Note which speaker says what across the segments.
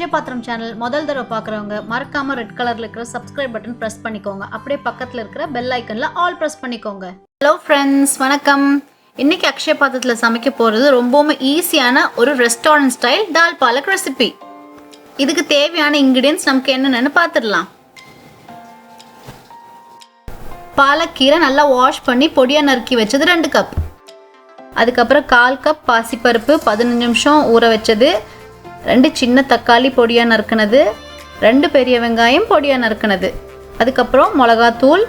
Speaker 1: அக்ஷயபாத்ரம் channel முதல் தடவை பார்க்குறவங்க மறக்காம ரெட் கலர்ல இருக்கிற சப்ஸ்கிரைப் பட்டன் பிரஸ் பண்ணிக்கோங்க. அப்படியே பக்கத்தில் இருக்கிற பெல் ஐக்கன்ல ஆல் பிரஸ் பண்ணிக்கோங்க. ஹலோ ஃப்ரெண்ட்ஸ், வணக்கம். இன்னைக்கு அக்ஷயபாத்திரத்தில் சமைக்க போகிறது ரொம்பவும் ஈஸியான ஒரு ரெஸ்டாரண்ட் ஸ்டைல் தால் பாலக் ரெசிபி. இதுக்கு தேவையான இன்கிரியன்ஸ் நமக்கு என்னென்னு பார்த்துடலாம். பாலக்கீரை நல்லா வாஷ் பண்ணி பொடியாக நறுக்கி வச்சது 2 கப். அதுக்கப்புறம் 1/4 கப் பாசிப்பருப்பு 15 நிமிஷம் ஊற வச்சது, 2 சின்ன தக்காளி பொடியாக நறுக்குனது, 2 பெரிய வெங்காயம் பொடியாக நறுக்குனது, அதுக்கப்புறம் மிளகாத்தூள்,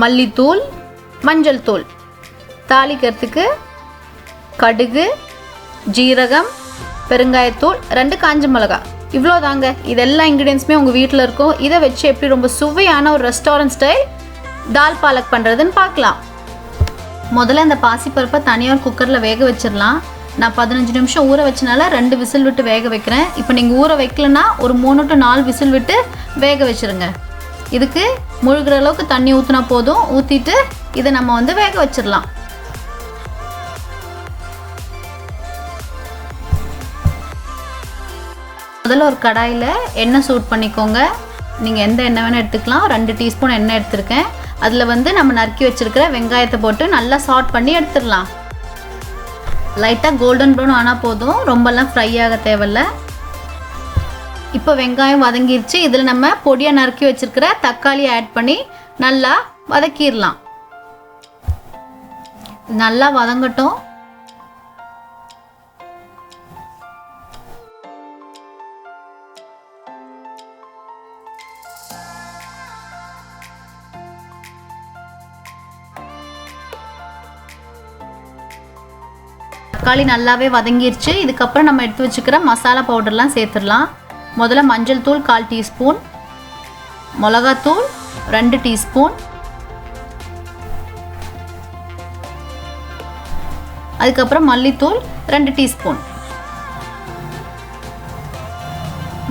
Speaker 1: மல்லித்தூள், மஞ்சள் தூள், தாளிக்கிறதுக்கு கடுகு, ஜீரகம், பெருங்காயத்தூள், 2 காஞ்ச மிளகா. இவ்வளோ தாங்க. இதெல்லாம் இன்க்ரீடியன்ஸுமே உங்கள் வீட்டில் இருக்கும். இதை வச்சு எப்படி ரொம்ப சுவையான ஒரு ரெஸ்டாரண்ட் ஸ்டைல் தால் பாலக் பண்ணுறதுன்னு பார்க்கலாம். முதல்ல இந்த பாசிப்பருப்பை தனியாக குக்கரில் வேக வச்சிடலாம். நான் 15 நிமிஷம் ஊற வச்சனால 2 விசில் விட்டு வேக வைக்கிறேன். இப்போ நீங்கள் ஊற வைக்கலன்னா ஒரு 3 to 4 விசில் விட்டு வேக வச்சுருங்க. இதுக்கு முழுகிற அளவுக்கு தண்ணி ஊற்றினா போதும். ஊற்றிட்டு இதை நம்ம வேக வச்சிடலாம். முதல்ல ஒரு கடாயில் எண்ணெய் சூட் பண்ணிக்கோங்க. நீங்கள் எந்த எண்ணெய் வேணால் எடுத்துக்கலாம். 2 டீஸ்பூன் எண்ணெய் எடுத்துருக்கேன். அதில் நம்ம நறுக்கி வச்சுருக்கிற வெங்காயத்தை போட்டு நல்லா சாட் பண்ணி எடுத்துடலாம். லைட்டாக கோல்டன் ப்ரௌன் ஆனால் போதும், ரொம்பலாம் ஃப்ரை ஆக தேவையில்ல. இப்போ வெங்காயம் வதங்கிருச்சு. இதில் நம்ம பொடியாக நறுக்கி வச்சுருக்கிற தக்காளி ஆட் பண்ணி நல்லா வதக்கிடலாம். நல்லா வதங்கட்டும். தக்காளி நல்லாவே வதங்கிருச்சு. இதுக்கப்புறம் நம்ம எடுத்து வச்சுக்கிற மசாலா பவுடர்லாம் சேர்த்துடலாம். முதல்ல மஞ்சள் தூள் 1/4 டீஸ்பூன், மிளகாத்தூள் 2 டீஸ்பூன், அதுக்கப்புறம் மல்லித்தூள் 2 டீஸ்பூன்.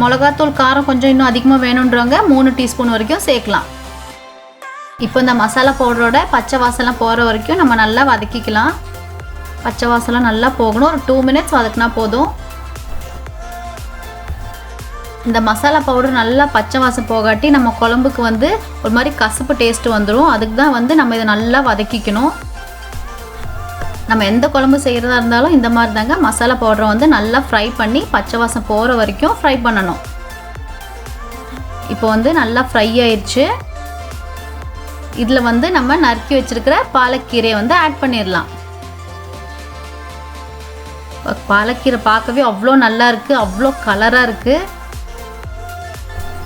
Speaker 1: மிளகாத்தூள் காரம் கொஞ்சம் இன்னும் அதிகமாக வேணுன்றவங்க 3 டீஸ்பூன் வரைக்கும் சேர்க்கலாம். இப்போ இந்த மசாலா பவுடரோட பச்சை வாசலாம் போகிற வரைக்கும் நம்ம நல்லா வதக்கிக்கலாம். பச்சை வாசலாம் நல்லா போகணும். ஒரு 2 மினிட்ஸ் வதக்கினா போதும். இந்த மசாலா பவுடர் நல்லா பச்சை வாசம் போகாட்டி நம்ம குழம்புக்கு ஒரு மாதிரி கசப்பு டேஸ்ட்டு வந்துடும். அதுக்கு தான் நம்ம இதை நல்லா வதக்கிக்கணும். நம்ம எந்த குழம்பு செய்கிறதா இருந்தாலும் இந்த மாதிரி தாங்க மசாலா பவுடரை நல்லா ஃப்ரை பண்ணி பச்சை வாசம் போகிற வரைக்கும் ஃப்ரை பண்ணணும். இப்போ நல்லா ஃப்ரை ஆயிடுச்சு. இதில் நம்ம நறுக்கி வச்சுருக்கிற பாலக்கீரையை ஆட் பண்ணிடலாம். பாலக்கீரை பார்க்கவே அவ்வளோ நல்லா இருக்குது, அவ்வளோ கலராக இருக்குது.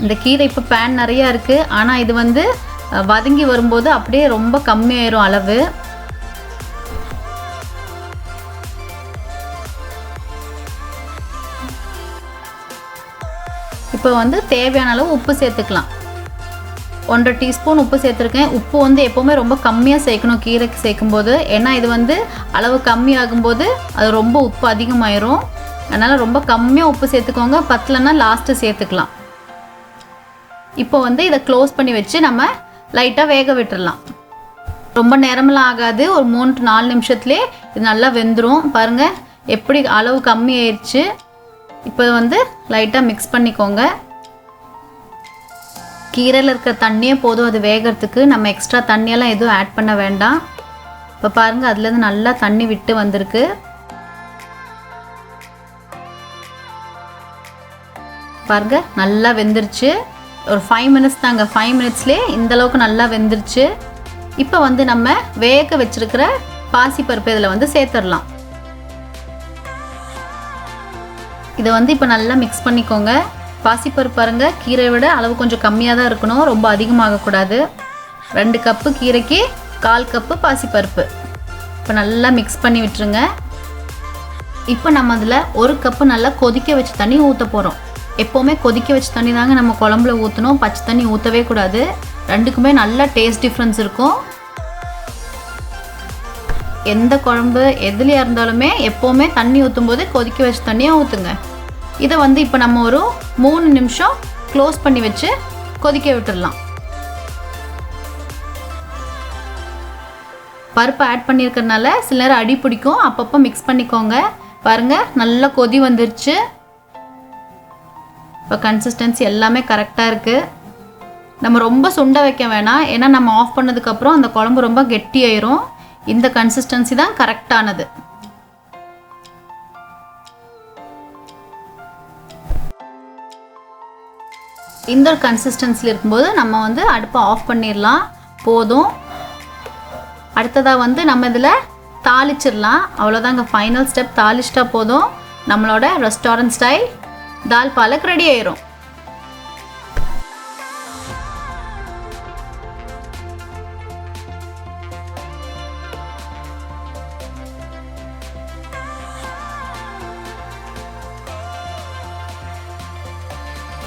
Speaker 1: இந்த கீரை இப்போ பேன் நிறையா இருக்குது. ஆனால் இது வதங்கி வரும்போது அப்படியே ரொம்ப கம்மியாயிரும் அளவு. இப்போ தேவையான அளவு உப்பு சேர்த்துக்கலாம். 1/2 டீஸ்பூன் உப்பு சேர்த்துருக்கேன். உப்பு எப்போவுமே ரொம்ப கம்மியாக சேர்க்கணும் கீரைக்கு சேர்க்கும்போது. ஏன்னா இது அளவு கம்மியாகும்போது அது ரொம்ப உப்பு அதிகமாயிரும். அதனால் ரொம்ப கம்மியாக உப்பு சேர்த்துக்கோங்க. பத்தலைன்னா லாஸ்ட்டு சேர்த்துக்கலாம். இப்போ இதை க்ளோஸ் பண்ணி வச்சு நம்ம லைட்டாக வேக விட்டுடலாம். ரொம்ப நேரமெல்லாம் ஆகாது. ஒரு 3 to 4 நிமிஷத்துலேயே இது நல்லா வெந்துடும். பாருங்கள் எப்படி அளவு கம்மி ஆயிடுச்சு. இப்போ லைட்டாக மிக்ஸ் பண்ணிக்கோங்க. கீரையில் இருக்கிற தண்ணியே போதும் அது வேகிறதுக்கு. நம்ம எக்ஸ்ட்ரா தண்ணியெல்லாம் எதுவும் ஆட் பண்ண வேண்டாம். இப்போ பாருங்கள் அதுலேருந்து நல்லா தண்ணி விட்டு வந்திருக்கு. பாருங்கள் நல்லா வெந்துருச்சு. ஒரு 5 மினிட்ஸ் தாங்க. 5 மினிட்ஸ்லேயே இந்தளவுக்கு நல்லா வெந்துருச்சு. இப்போ நம்ம வேக வச்சுருக்கிற பாசிப்பருப்பு இதில் சேர்த்துடலாம். இதை இப்போ நல்லா மிக்ஸ் பண்ணிக்கோங்க. பாசிப்பருப்பு பாருங்க கீரையை விட அளவு கொஞ்சம் கம்மியாக தான் இருக்கணும், ரொம்ப அதிகமாகக்கூடாது. 2 கப்பு கீரைக்கு 1/4 கப்பு பாசிப்பருப்பு. இப்போ நல்லா மிக்ஸ் பண்ணி விட்டுருங்க. இப்போ நம்ம அதில் 1 கப்பு நல்லா கொதிக்க வச்ச தண்ணி ஊற்ற போகிறோம். எப்போவுமே கொதிக்க வச்ச தண்ணி தாங்க நம்ம குழம்புல ஊற்றணும், பச்சை தண்ணி ஊற்றவே கூடாது. ரெண்டுக்குமே நல்ல டேஸ்ட் டிஃப்ரென்ஸ் இருக்கும். எந்த குழம்பு எதுலையாக இருந்தாலுமே எப்போவுமே தண்ணி ஊற்றும் போது கொதிக்க வச்ச தண்ணியாக ஊற்றுங்க. இதை இப்போ நம்ம ஒரு 3 நிமிஷம் க்ளோஸ் பண்ணி வச்சு கொதிக்க விட்டுடலாம். பருப்பு ஆட் பண்ணியிருக்கிறதுனால சில நேரம் அடி பிடிக்கும், அப்பப்போ மிக்ஸ் பண்ணிக்கோங்க. பாருங்கள் நல்லா கொதி வந்துருச்சு. இப்போ கன்சிஸ்டன்சி எல்லாமே கரெக்டாக இருக்குது. நம்ம ரொம்ப சுண்ட வைக்க வேணாம், ஏன்னா நம்ம ஆஃப் பண்ணதுக்கப்புறம் அந்த குழம்பு ரொம்ப கெட்டியாயிரும். இந்த கன்சிஸ்டன்சி தான் கரெக்டானது. இந்த ஒரு கன்சிஸ்டன்சியில் இருக்கும்போது நம்ம வந்து அடுப்பை ஆஃப் பண்ணிடலாம். போதும். அடுத்ததாக வந்து நம்ம இதில் தாளிச்சிடலாம். அவ்வளோதாங்க, ஃபைனல் ஸ்டெப். தாளிச்சிட்டா போதும், நம்மளோட ரெஸ்டாரண்ட் ஸ்டைல் தால் பாலக் ரெடி ஆயிரும்.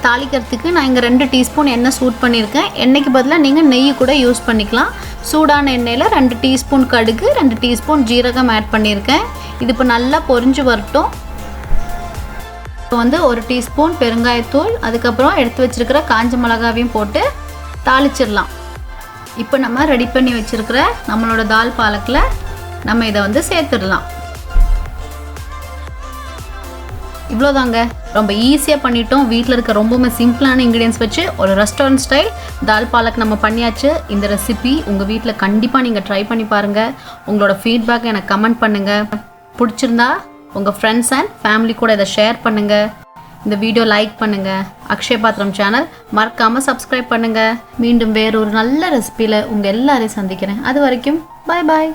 Speaker 1: தாளிக்கிறதுக்கு நான் இங்கே 2 டீஸ்பூன் எண்ணெய் சூட் பண்ணியிருக்கேன். எண்ணெய்க்கு பதிலாக நீங்கள் நெய் கூட யூஸ் பண்ணிக்கலாம். சூடான எண்ணெயில் 2 டீஸ்பூன் கடுகு, 2 டீஸ்பூன் ஜீரகம் ஆட் பண்ணியிருக்கேன். இது இப்போ நல்லா பொரிஞ்சு வரட்டும். இப்போ வந்து 1 டீஸ்பூன் பெருங்காயத்தூள், அதுக்கப்புறம் எடுத்து வச்சுருக்கிற காஞ்ச மிளகாவையும் போட்டு தாளிச்சிடலாம். இப்போ நம்ம ரெடி பண்ணி வச்சுருக்கிற நம்மளோட தால் பாலக்கில் நம்ம இதை வந்து சேர்த்துடலாம். இவ்வளோதாங்க, ரொம்ப ஈஸியாக பண்ணிட்டோம். வீட்டில் இருக்க ரொம்பவுமே சிம்பிளான இன்க்ரீடியன்ஸ் வச்சு ஒரு ரெஸ்டாரண்ட் ஸ்டைல் தால் பாலக் நம்ம பண்ணியாச்சு. இந்த ரெசிபி உங்கள் வீட்டில் கண்டிப்பாக நீங்கள் ட்ரை பண்ணி பாருங்கள். உங்களோட ஃபீட்பேக் எனக்கு கமெண்ட் பண்ணுங்கள். பிடிச்சிருந்தா உங்கள் ஃப்ரெண்ட்ஸ் அண்ட் ஃபேமிலி கூட இதை ஷேர் பண்ணுங்கள். இந்த வீடியோ லைக் பண்ணுங்கள். அக்ஷயபாத்திரம் சேனல் மறக்காமல் சப்ஸ்கிரைப் பண்ணுங்கள். மீண்டும் வேறொரு நல்ல ரெசிபியில் உங்கள் எல்லாரையும் சந்திக்கிறேன். அது வரைக்கும் பாய் பாய்.